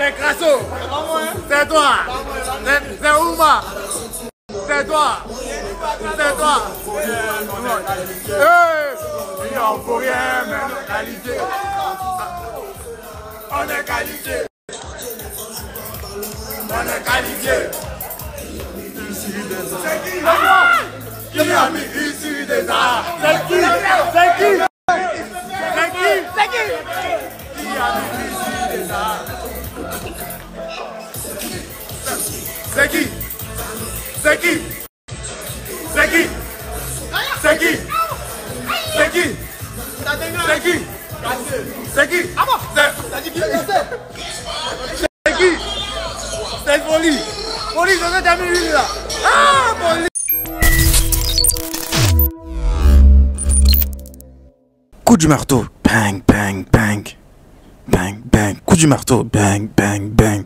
C'est Grasso. C'est toi. C'est Ouma. C'est toi. C'est toi. On peut rien, mais on est qualifié. On est qualifié. On est qualifié. C'est qui? Qui a mis issu des arts? C'est qui? C'est qui? C'est qui? C'est qui? Qui a mis issu des arts? C'est qui? C'est qui? C'est qui? C'est qui? C'est qui? C'est qui? C'est qui? Ah bon? C'est qui? C'est Folie. Folie, je vais terminer là. Ah, Folie. Coup du marteau, bang, bang, bang. Bang, bang. Coup du marteau, bang, bang, bang.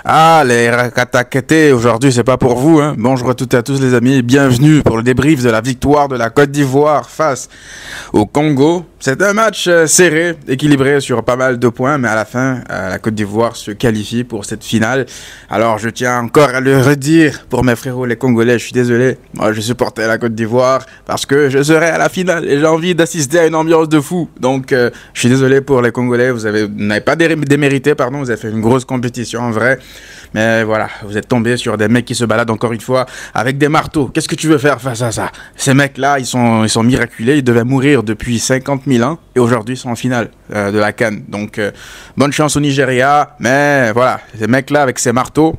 Ah, les rakatakete, aujourd'hui c'est pas pour vous, hein. Bonjour à toutes et à tous les amis, bienvenue pour le débrief de la victoire de la Côte d'Ivoire face au Congo. C'est un match serré, équilibré sur pas mal de points, mais à la fin, la Côte d'Ivoire se qualifie pour cette finale. Alors je tiens encore à le redire pour mes frérots les Congolais, je suis désolé, moi je supportais la Côte d'Ivoire parce que je serai à la finale et j'ai envie d'assister à une ambiance de fou. Donc je suis désolé pour les Congolais, vous n'avez pas démérité, pardon, vous avez fait une grosse compétition en vrai. Mais voilà, vous êtes tombés sur des mecs qui se baladent encore une fois avec des marteaux. Qu'est-ce que tu veux faire face à ça? Ces mecs-là, ils sont miraculés, ils devaient mourir depuis 50 000 ans et aujourd'hui ils sont en finale de la CAN. Donc bonne chance au Nigeria, mais voilà, ces mecs-là avec ces marteaux,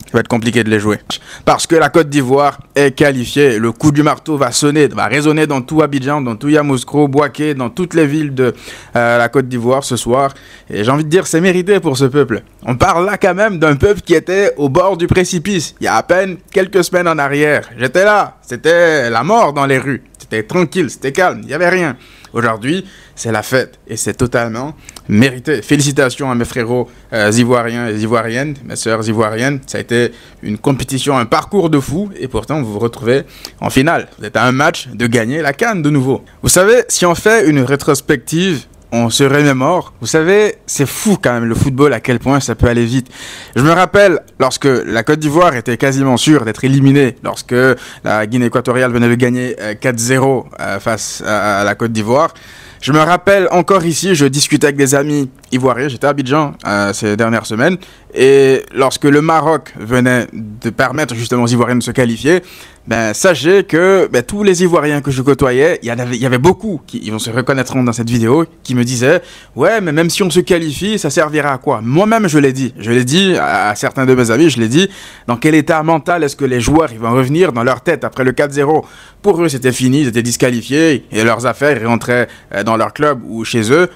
ça va être compliqué de les jouer. Parce que la Côte d'Ivoire est qualifiée. Le coup du marteau va sonner, va résonner dans tout Abidjan, dans tout Yamoussoukro, Bouaké, dans toutes les villes de la Côte d'Ivoire ce soir. Et j'ai envie de dire, c'est mérité pour ce peuple. On parle là quand même d'un peuple qui était au bord du précipice. Il y a à peine quelques semaines en arrière. J'étais là. C'était la mort dans les rues. C'était tranquille, c'était calme, il n'y avait rien. Aujourd'hui, c'est la fête et c'est totalement mérité. Félicitations à mes frérots ivoiriens et ivoiriennes, mes sœurs ivoiriennes. Ça a été une compétition, un parcours de fou et pourtant vous vous retrouvez en finale. Vous êtes à un match de gagner la CAN de nouveau. Vous savez, si on fait une rétrospective, on se remémore. Vous savez, c'est fou quand même le football, à quel point ça peut aller vite. Je me rappelle lorsque la Côte d'Ivoire était quasiment sûre d'être éliminée, lorsque la Guinée équatoriale venait de gagner 4-0 face à la Côte d'Ivoire. Je me rappelle encore ici, je discutais avec des amis ivoiriens, j'étais à Abidjan ces dernières semaines, et lorsque le Maroc venait de permettre justement aux Ivoiriens de se qualifier, ben, sachez que tous les Ivoiriens que je côtoyais, il y avait beaucoup qui ils vont se reconnaîtront dans cette vidéo, qui me disaient « Ouais, mais même si on se qualifie, ça servira à quoi ?» Moi-même, je l'ai dit à certains de mes amis, je l'ai dit, dans quel état mental est-ce que les joueurs ils vont revenir dans leur tête après le 4-0 ? Pour eux, c'était fini, ils étaient disqualifiés, et leurs affaires, ils rentraient dans leur club ou chez eux.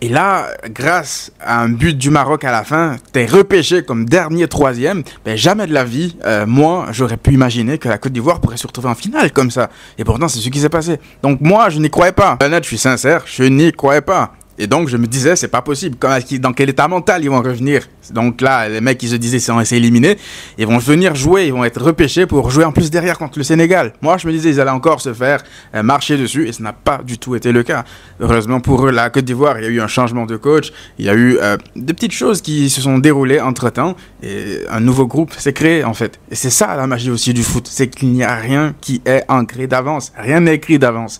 Et là, grâce à un but du Maroc à la fin, t'es repêché comme dernier troisième. Ben, jamais de la vie, moi, j'aurais pu imaginer que la Côte d'Ivoire pourrait se retrouver en finale comme ça. Et pourtant, c'est ce qui s'est passé. Donc moi, je n'y croyais pas. Honnête, je suis sincère, je n'y croyais pas. Et donc, je me disais, c'est pas possible. Dans quel état mental ils vont revenir? Donc là, les mecs, ils se disaient, c'est éliminé. Ils vont venir jouer, ils vont être repêchés pour jouer en plus derrière contre le Sénégal. Moi, je me disais, ils allaient encore se faire marcher dessus. Et ça n'a pas du tout été le cas. Heureusement pour eux, la Côte d'Ivoire, il y a eu un changement de coach. Il y a eu des petites choses qui se sont déroulées entre-temps. Et un nouveau groupe s'est créé, en fait. Et c'est ça, la magie aussi du foot. C'est qu'il n'y a rien qui est ancré d'avance. Rien n'est écrit d'avance.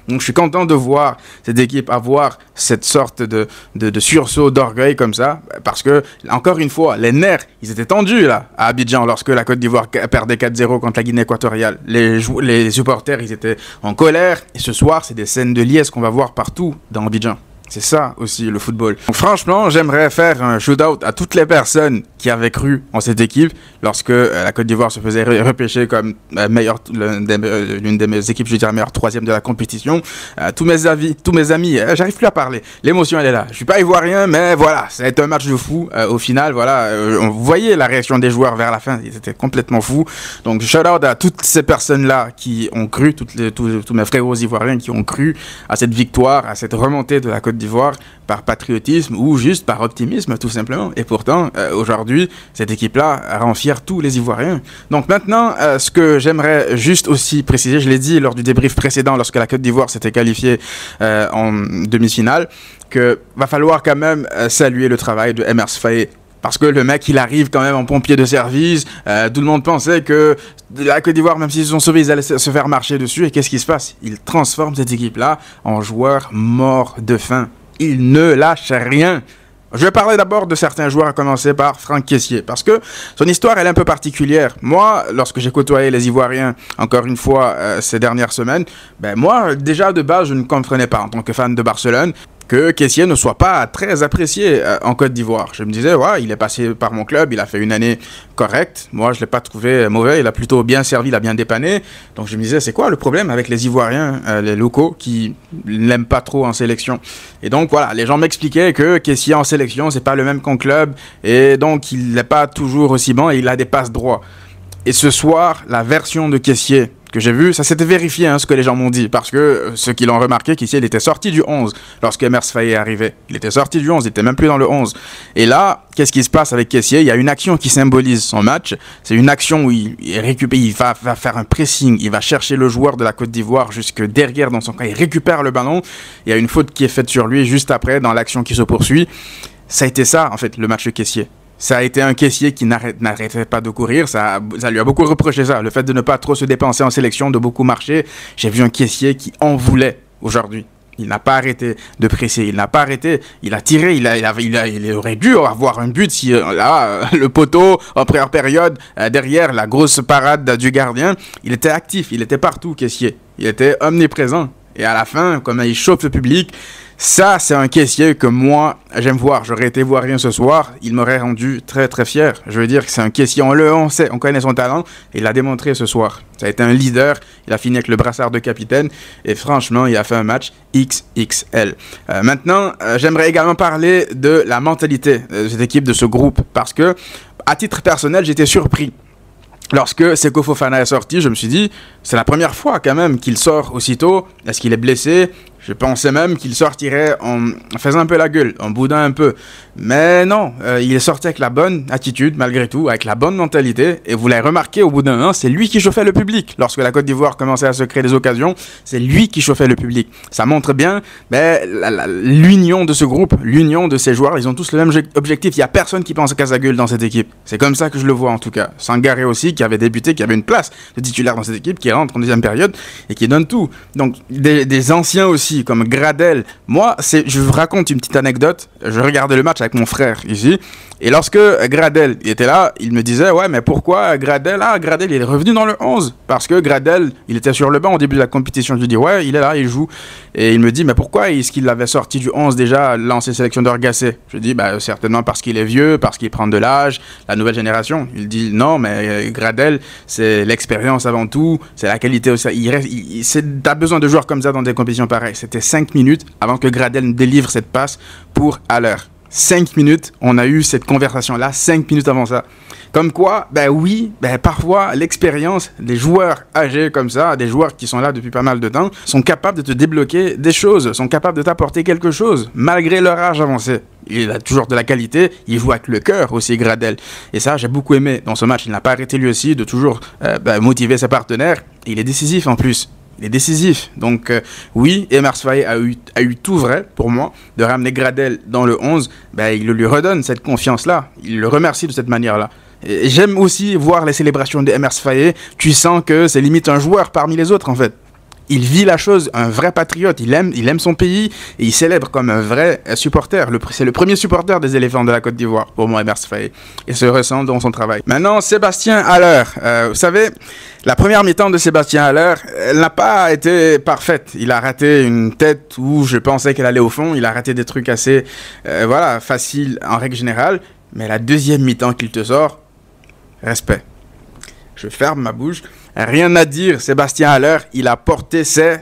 Donc je suis content de voir cette équipe avoir cette sorte de sursaut d'orgueil comme ça, parce que, encore une fois, les nerfs, ils étaient tendus là, à Abidjan, lorsque la Côte d'Ivoire perdait 4-0 contre la Guinée équatoriale. Les supporters, ils étaient en colère, et ce soir, c'est des scènes de liesse qu'on va voir partout dans Abidjan. C'est ça aussi le football. Donc, franchement, j'aimerais faire un shout-out à toutes les personnes qui avaient cru en cette équipe lorsque la Côte d'Ivoire se faisait repêcher comme l'une des meilleures équipes, je dirais meilleure troisième de la compétition. Tous mes amis, j'arrive plus à parler. L'émotion, elle est là. Je suis pas ivoirien, mais voilà, ça a été un match de fou. Au final, voilà, vous voyez la réaction des joueurs vers la fin, ils étaient complètement fous. Donc, shout-out à toutes ces personnes-là qui ont cru, tous mes frères ivoiriens qui ont cru à cette victoire, à cette remontée de la Côte d'Ivoire par patriotisme ou juste par optimisme tout simplement. Et pourtant, aujourd'hui, cette équipe-là rend fier tous les Ivoiriens. Donc maintenant, ce que j'aimerais juste aussi préciser, je l'ai dit lors du débrief précédent, lorsque la Côte d'Ivoire s'était qualifiée en demi-finale, que va falloir quand même saluer le travail de Emers Faé. Parce que le mec, il arrive quand même en pompier de service. Tout le monde pensait que la Côte d'Ivoire, même s'ils se sont sauvés, ils allaient se faire marcher dessus. Et qu'est-ce qui se passe? Il transforme cette équipe-là en joueur mort de faim. Il ne lâche rien. Je vais parler d'abord de certains joueurs, à commencer par Franck Kessié, parce que son histoire, elle est un peu particulière. Moi, lorsque j'ai côtoyé les Ivoiriens, encore une fois, ces dernières semaines, moi, déjà de base, je ne comprenais pas, en tant que fan de Barcelone, que Kessié ne soit pas très apprécié en Côte d'Ivoire. Je me disais, ouais, il est passé par mon club, il a fait une année correcte. Moi, je ne l'ai pas trouvé mauvais, il a plutôt bien servi, il a bien dépanné. Donc je me disais, c'est quoi le problème avec les Ivoiriens, les locaux, qui ne l'aiment pas trop en sélection? Et donc voilà, les gens m'expliquaient que Kessié en sélection, c'est pas le même qu'en club, et donc il n'est pas toujours aussi bon, et il a des passes droits. Et ce soir, la version de Kessié que j'ai vue, ça s'était vérifié, ce que les gens m'ont dit, parce que ceux qui l'ont remarqué, Kessié, il était sorti du 11 lorsque Emers Faé est arrivé. Il était sorti du 11, il était même plus dans le 11. Et là, qu'est-ce qui se passe avec Kessié? Il y a une action qui symbolise son match. C'est une action où il récupère, il va faire un pressing, il va chercher le joueur de la Côte d'Ivoire jusque derrière dans son camp, il récupère le ballon. Il y a une faute qui est faite sur lui juste après, dans l'action qui se poursuit. Ça a été ça, en fait, le match de Kessié. Ça a été un Kessié qui n'arrêtait pas de courir, ça lui a beaucoup reproché ça, le fait de ne pas trop se dépenser en sélection, de beaucoup marcher. J'ai vu un Kessié qui en voulait aujourd'hui. Il n'a pas arrêté de presser, il n'a pas arrêté, il a tiré, il aurait dû avoir un but si là, le poteau en première période, derrière la grosse parade du gardien, il était actif, il était partout Kessié, il était omniprésent. Et à la fin, comme il chauffe le public, ça, c'est un Kessié que moi, j'aime voir. J'aurais été voir rien ce soir, il m'aurait rendu très très fier. Je veux dire que c'est un Kessié, on sait, on connaît son talent, et il l'a démontré ce soir. Ça a été un leader, il a fini avec le brassard de capitaine, et franchement, il a fait un match XXL. Maintenant, j'aimerais également parler de la mentalité de cette équipe, de ce groupe, parce que, à titre personnel, j'étais surpris. Lorsque Seko Fofana est sorti, je me suis dit, c'est la première fois quand même qu'il sort aussitôt. Est-ce qu'il est blessé? Je pensais même qu'il sortirait en faisant un peu la gueule, en boudant un peu. Mais non, il est sorti avec la bonne attitude, malgré tout, avec la bonne mentalité. Et vous l'avez remarqué, au bout d'un an, c'est lui qui chauffait le public. Lorsque la Côte d'Ivoire commençait à se créer des occasions, c'est lui qui chauffait le public. Ça montre bien l'union de ce groupe, l'union de ces joueurs. Ils ont tous le même objectif. Il n'y a personne qui pense à sa gueule dans cette équipe. C'est comme ça que je le vois, en tout cas. Sangaré aussi, qui avait débuté, qui avait une place de titulaire dans cette équipe, qui rentre en deuxième période et qui donne tout. Donc, des anciens aussi, comme Gradel. Moi, je vous raconte une petite anecdote. Je regardais le match avec mon frère ici. Et lorsque Gradel était là, il me disait, ouais, mais pourquoi Gradel? Ah, Gradel, il est revenu dans le 11. Parce que Gradel, il était sur le banc au début de la compétition. Je lui dis, ouais, il est là, il joue. Et il me dit, mais pourquoi est-ce qu'il l'avait sorti du 11 déjà, l'ancien sélectionneur Gasset? Je dis, certainement parce qu'il est vieux, parce qu'il prend de l'âge, la nouvelle génération. Il dit, non, mais Gradel, c'est l'expérience avant tout, c'est la qualité aussi. T'as besoin de joueurs comme ça dans des compétitions pareilles. C'était 5 minutes avant que Gradel délivre cette passe pour Haller. 5 minutes, on a eu cette conversation-là, 5 minutes avant ça. Comme quoi, parfois, l'expérience des joueurs âgés comme ça, des joueurs qui sont là depuis pas mal de temps, sont capables de te débloquer des choses, sont capables de t'apporter quelque chose, malgré leur âge avancé. Il a toujours de la qualité, il joue avec le cœur aussi, Gradel. Et ça, j'ai beaucoup aimé dans ce match. Il n'a pas arrêté lui aussi de toujours motiver ses partenaires. Il est décisif en plus. Il est décisif. Donc, oui, Emers Faé a eu tout vrai, pour moi, de ramener Gradel dans le 11. Il lui redonne cette confiance-là. Il le remercie de cette manière-là. Et j'aime aussi voir les célébrations d'Emers Faé. Tu sens que c'est limite un joueur parmi les autres, en fait. Il vit la chose, un vrai patriote, il aime son pays et il célèbre comme un vrai supporter. C'est le premier supporter des éléphants de la Côte d'Ivoire, pour moi, Emers Faé. Et se ressent dans son travail. Maintenant, Sébastien Haller. Vous savez, la première mi-temps de Sébastien Haller, elle n'a pas été parfaite. Il a raté une tête où je pensais qu'elle allait au fond. Il a raté des trucs assez faciles en règle générale. Mais la deuxième mi-temps qu'il te sort, respect. Je ferme ma bouche. Rien à dire, Sébastien Haller, il a porté ses...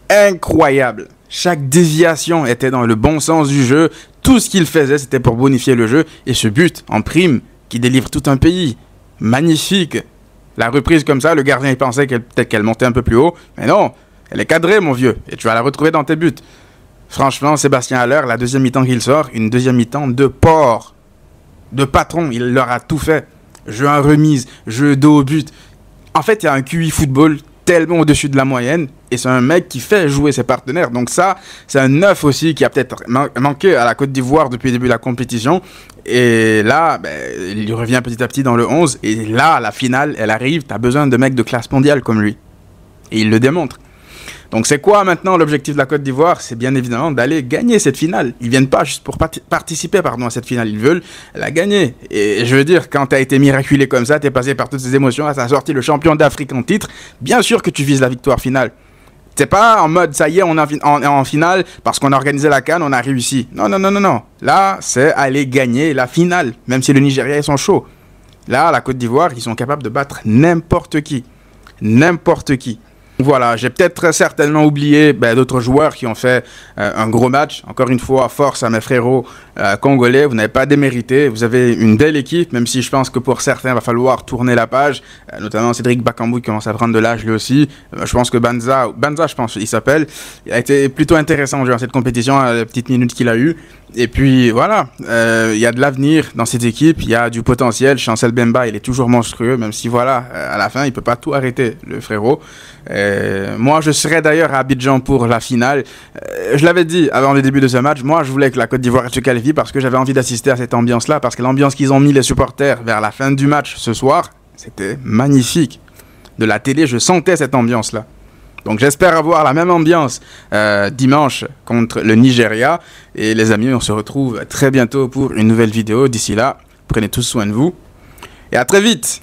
incroyable. Chaque déviation était dans le bon sens du jeu. Tout ce qu'il faisait, c'était pour bonifier le jeu. Et ce but, en prime, qui délivre tout un pays. Magnifique. La reprise comme ça, le gardien il pensait peut-être qu'elle montait un peu plus haut. Mais non, elle est cadrée, mon vieux. Et tu vas la retrouver dans tes buts. Franchement, Sébastien Haller, la deuxième mi-temps qu'il sort, une deuxième mi-temps de porc. De patron, il leur a tout fait. Jeu en remise, jeu dos au but. En fait, il y a un QI football tellement au-dessus de la moyenne et c'est un mec qui fait jouer ses partenaires. Donc ça, c'est un neuf aussi qui a peut-être manqué à la Côte d'Ivoire depuis le début de la compétition. Et là, il revient petit à petit dans le 11. Et là, la finale, elle arrive. Tu as besoin de mecs de classe mondiale comme lui. Et il le démontre. Donc c'est quoi maintenant l'objectif de la Côte d'Ivoire? C'est bien évidemment d'aller gagner cette finale. Ils viennent pas juste pour participer à cette finale, ils veulent la gagner. Et je veux dire, quand tu as été miraculé comme ça, tu es passé par toutes ces émotions, tu as sorti le champion d'Afrique en titre, bien sûr que tu vises la victoire finale. C'est pas en mode, ça y est, on est en finale, parce qu'on a organisé la CAN, on a réussi. Non, non, non, non, non. Là, c'est aller gagner la finale, même si le Nigeria, ils sont chauds. Là, la Côte d'Ivoire, ils sont capables de battre n'importe qui. N'importe qui. Voilà, j'ai peut-être certainement oublié d'autres joueurs qui ont fait un gros match. Encore une fois, force à mes frérots congolais, vous n'avez pas démérité, vous avez une belle équipe, même si je pense que pour certains, il va falloir tourner la page, notamment Cédric Bakambu qui commence à prendre de l'âge lui aussi. Je pense que Banza, je pense il s'appelle, il a été plutôt intéressant dans cette compétition, les petites minutes qu'il a eues. Et puis voilà, il y a de l'avenir dans cette équipe, il y a du potentiel. Chancel Bemba, il est toujours monstrueux, même si voilà, à la fin, il peut pas tout arrêter, le frérot. Moi, je serais d'ailleurs à Abidjan pour la finale. Je l'avais dit avant le début de ce match, moi, je voulais que la Côte d'Ivoire se qualifie parce que j'avais envie d'assister à cette ambiance-là, parce que l'ambiance qu'ils ont mis les supporters vers la fin du match ce soir, c'était magnifique. De la télé, je sentais cette ambiance-là. Donc j'espère avoir la même ambiance dimanche contre le Nigeria. Et les amis, on se retrouve très bientôt pour une nouvelle vidéo. D'ici là, prenez tous soin de vous et à très vite.